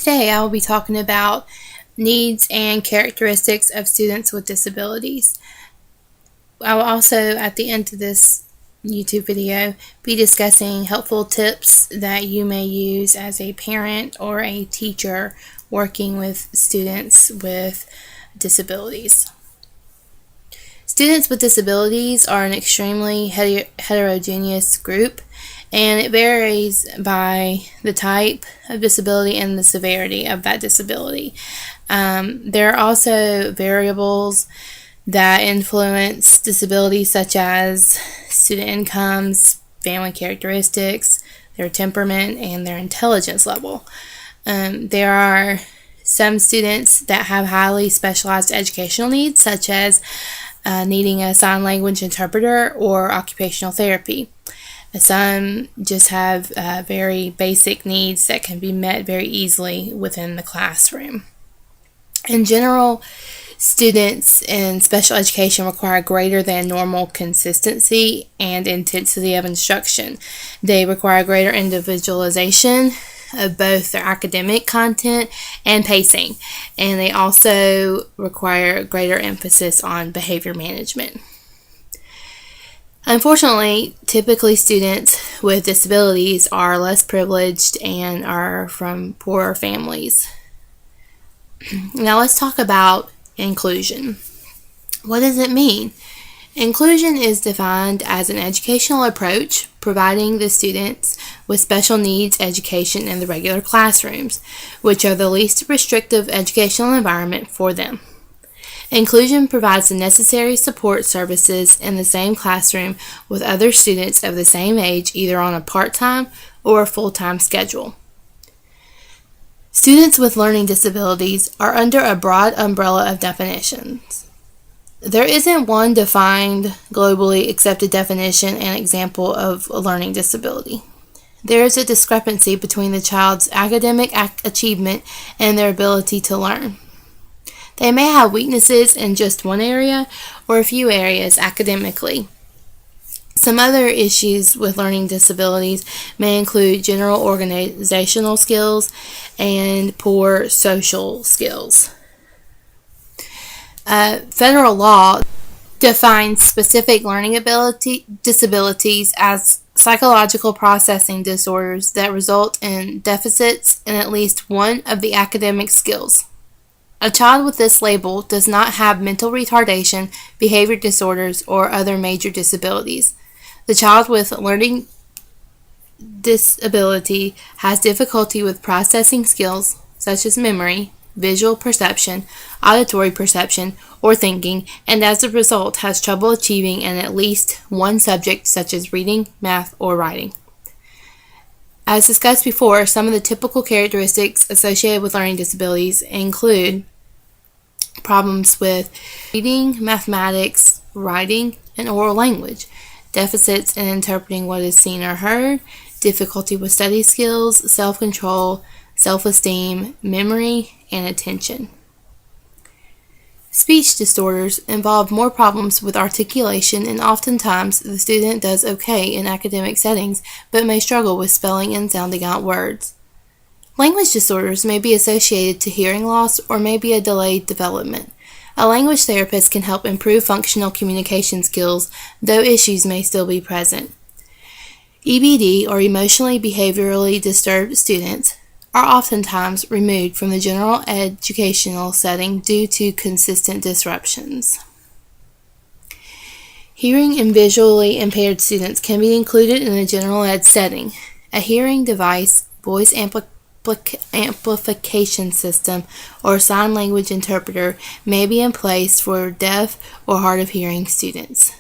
today I will be talking about needs and characteristics of students with disabilities. I will also, at the end of this YouTube video, be discussing helpful tips that you may use as a parent or a teacher working with students with disabilities. Students with disabilities are an extremely heterogeneous group, and it varies by the type of disability and the severity of that disability. There are also variables that influence disabilities such as student incomes, family characteristics, their temperament, and their intelligence level. There are some students that have highly specialized educational needs, such as needing a sign language interpreter or occupational therapy. Some just have very basic needs that can be met very easily within the classroom. In general, students in special education require greater than normal consistency and intensity of instruction. They require greater individualization of both their academic content and pacing, and they also require greater emphasis on behavior management. Unfortunately, typically students with disabilities are less privileged and are from poorer families. Now let's talk about inclusion. What does it mean? Inclusion is defined as an educational approach providing the students with special needs education in the regular classrooms, which are the least restrictive educational environment for them. Inclusion provides the necessary support services in the same classroom with other students of the same age, either on a part-time or a full-time schedule. Students with learning disabilities are under a broad umbrella of definitions. There isn't one defined, globally accepted definition and example of a learning disability. There is a discrepancy between the child's academic achievement and their ability to learn. They may have weaknesses in just one area or a few areas academically. Some other issues with learning disabilities may include general organizational skills and poor social skills. Federal law defines specific learning disabilities as psychological processing disorders that result in deficits in at least one of the academic skills. A child with this label does not have mental retardation, behavior disorders, or other major disabilities. The child with learning disability has difficulty with processing skills such as memory, visual perception, auditory perception, or thinking, and as a result has trouble achieving in at least one subject such as reading, math, or writing. As discussed before, some of the typical characteristics associated with learning disabilities include problems with reading, mathematics, writing, and oral language, deficits in interpreting what is seen or heard, difficulty with study skills, self-control, self-esteem, memory, and attention. Speech disorders involve more problems with articulation, and oftentimes the student does okay in academic settings but may struggle with spelling and sounding out words. Language disorders may be associated to hearing loss or may be a delayed development. A language therapist can help improve functional communication skills, though issues may still be present. EBD, or emotionally behaviorally disturbed students, are oftentimes removed from the general educational setting due to consistent disruptions. Hearing and visually impaired students can be included in a general ed setting. A hearing device, voice amplification system, or sign language interpreter may be in place for deaf or hard of hearing students.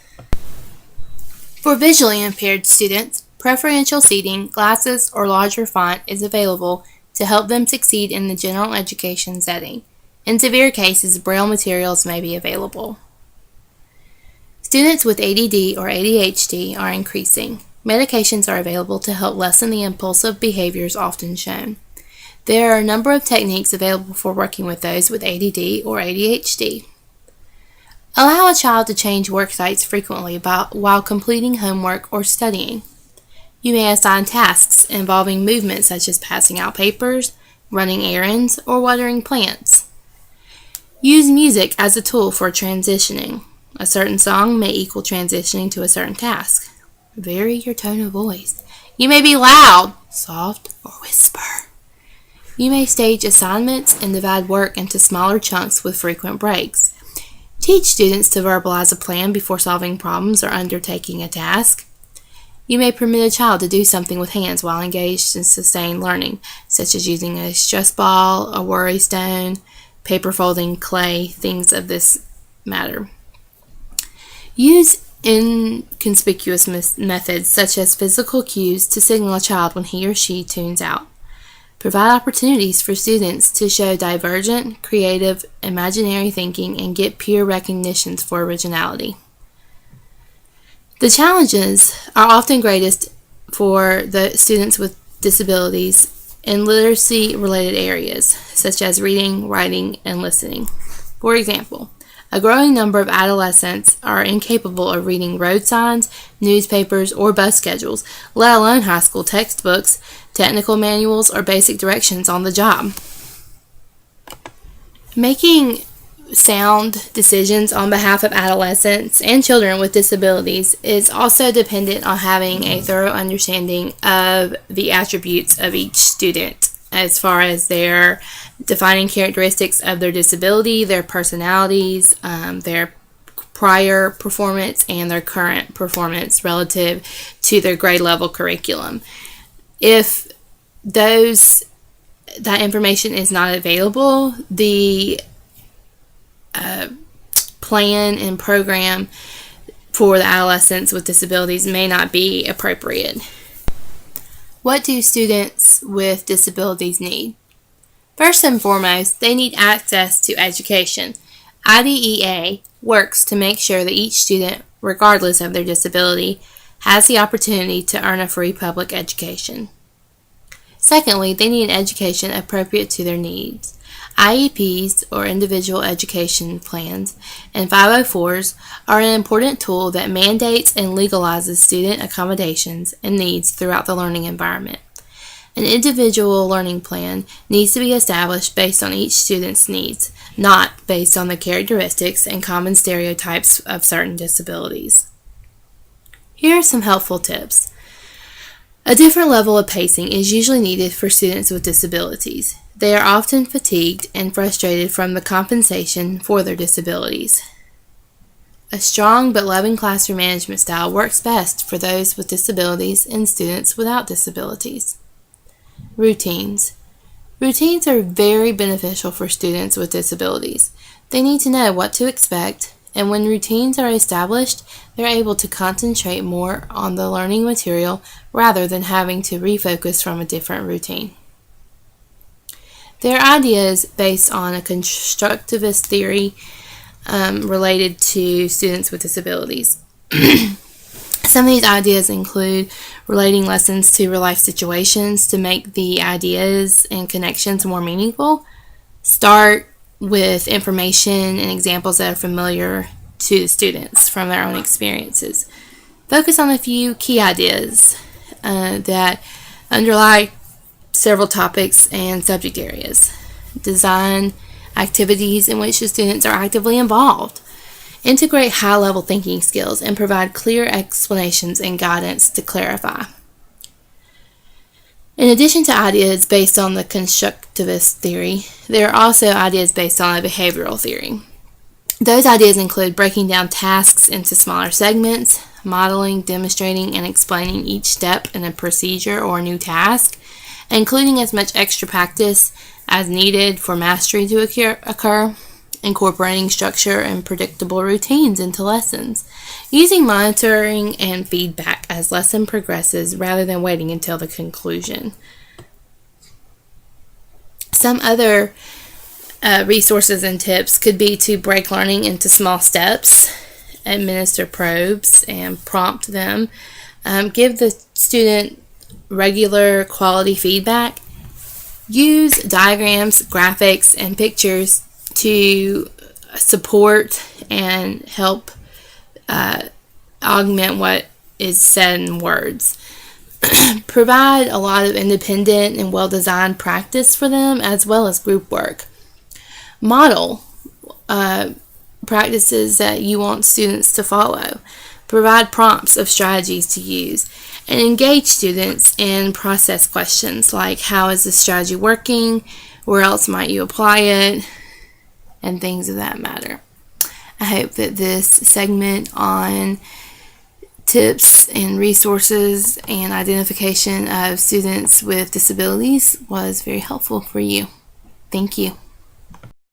For visually impaired students, preferential seating, glasses, or larger font is available to help them succeed in the general education setting. In severe cases, Braille materials may be available. Students with ADD or ADHD are increasing. Medications are available to help lessen the impulsive behaviors often shown. There are a number of techniques available for working with those with ADD or ADHD. Allow a child to change work sites frequently while completing homework or studying. You may assign tasks involving movement such as passing out papers, running errands, or watering plants. Use music as a tool for transitioning. A certain song may equal transitioning to a certain task. Vary your tone of voice. You may be loud, soft, or whisper. You may stage assignments and divide work into smaller chunks with frequent breaks. Teach students to verbalize a plan before solving problems or undertaking a task. You may permit a child to do something with hands while engaged in sustained learning, such as using a stress ball, a worry stone, paper folding, clay, things of this matter. Use inconspicuous methods such as physical cues to signal a child when he or she tunes out. Provide opportunities for students to show divergent, creative, imaginary thinking and get peer recognitions for originality. The challenges are often greatest for the students with disabilities in literacy-related areas, such as reading, writing, and listening. For example, a growing number of adolescents are incapable of reading road signs, newspapers, or bus schedules, let alone high school textbooks, technical manuals, or basic directions on the job. Making sound decisions on behalf of adolescents and children with disabilities is also dependent on having a thorough understanding of the attributes of each student as far as their defining characteristics of their disability, their personalities, their prior performance, and their current performance relative to their grade level curriculum. If that information is not available, the plan and program for the adolescents with disabilities may not be appropriate. What do students with disabilities need? First and foremost, they need access to education. IDEA works to make sure that each student, regardless of their disability, has the opportunity to earn a free public education. Secondly, they need an education appropriate to their needs. IEPs, or Individual Education Plans, and 504s are an important tool that mandates and legalizes student accommodations and needs throughout the learning environment. An individual learning plan needs to be established based on each student's needs, not based on the characteristics and common stereotypes of certain disabilities. Here are some helpful tips. A different level of pacing is usually needed for students with disabilities. They are often fatigued and frustrated from the compensation for their disabilities. A strong but loving classroom management style works best for those with disabilities and students without disabilities. Routines. Routines are very beneficial for students with disabilities. They need to know what to expect, and when routines are established, they're able to concentrate more on the learning material rather than having to refocus from a different routine. There are ideas based on a constructivist theory related to students with disabilities. Some of these ideas include relating lessons to real-life situations to make the ideas and connections more meaningful. Start with information and examples that are familiar to the students from their own experiences. Focus on a few key ideas that underlie several topics and subject areas. Design activities in which the students are actively involved. Integrate high-level thinking skills and provide clear explanations and guidance to clarify. In addition to ideas based on the constructivist theory, there are also ideas based on a behavioral theory. Those ideas include breaking down tasks into smaller segments, modeling, demonstrating, and explaining each step in a procedure or a new task, including as much extra practice as needed for mastery to occur, incorporating structure and predictable routines into lessons, using monitoring and feedback as lesson progresses rather than waiting until the conclusion. Some other resources and tips could be to break learning into small steps, administer probes and prompt them, give the student regular quality feedback, use diagrams, graphics, and pictures to support and help augment what is said in words. Provide a lot of independent and well-designed practice for them, as well as group work. Model practices that you want students to follow. Provide prompts of strategies to use, and engage students in process questions like, how is this strategy working? Where else might you apply it? And things of that matter. I hope that this segment on tips and resources and identification of students with disabilities was very helpful for you. Thank you.